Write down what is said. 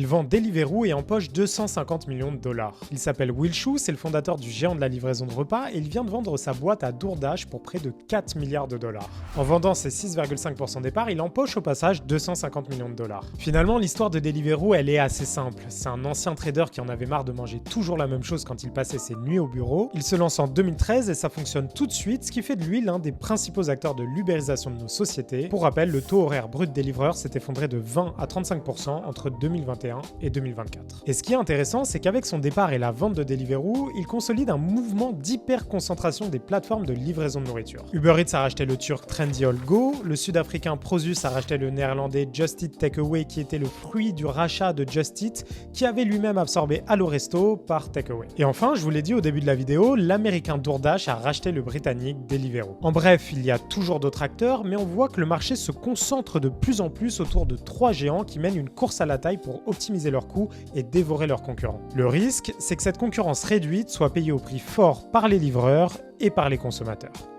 Il vend Deliveroo et empoche 250 millions de dollars. Il s'appelle Will Shu, c'est le fondateur du géant de la livraison de repas et il vient de vendre sa boîte à DoorDash pour près de 4 milliards de dollars. En vendant ses 6,5% des parts, il empoche au passage 250 millions de dollars. Finalement, l'histoire de Deliveroo, elle est assez simple. C'est un ancien trader qui en avait marre de manger toujours la même chose quand il passait ses nuits au bureau. Il se lance en 2013 et ça fonctionne tout de suite, ce qui fait de lui l'un des principaux acteurs de l'ubérisation de nos sociétés. Pour rappel, le taux horaire brut des livreurs s'est effondré de 20 à 35% entre 2021 et 2024. Et ce qui est intéressant, c'est qu'avec son départ et la vente de Deliveroo, il consolide un mouvement d'hyper-concentration des plateformes de livraison de nourriture. Uber Eats a racheté le turc Trendyol Go, le sud-africain Prosus a racheté le néerlandais Just Eat Takeaway qui était le fruit du rachat de Just Eat, qui avait lui-même absorbé Allo Resto par Takeaway. Et enfin, je vous l'ai dit au début de la vidéo, l'américain DoorDash a racheté le britannique Deliveroo. En bref, il y a toujours d'autres acteurs, mais on voit que le marché se concentre de plus en plus autour de 3 géants qui mènent une course à la taille pour optimiser leurs coûts et dévorer leurs concurrents. Le risque, c'est que cette concurrence réduite soit payée au prix fort par les livreurs et par les consommateurs.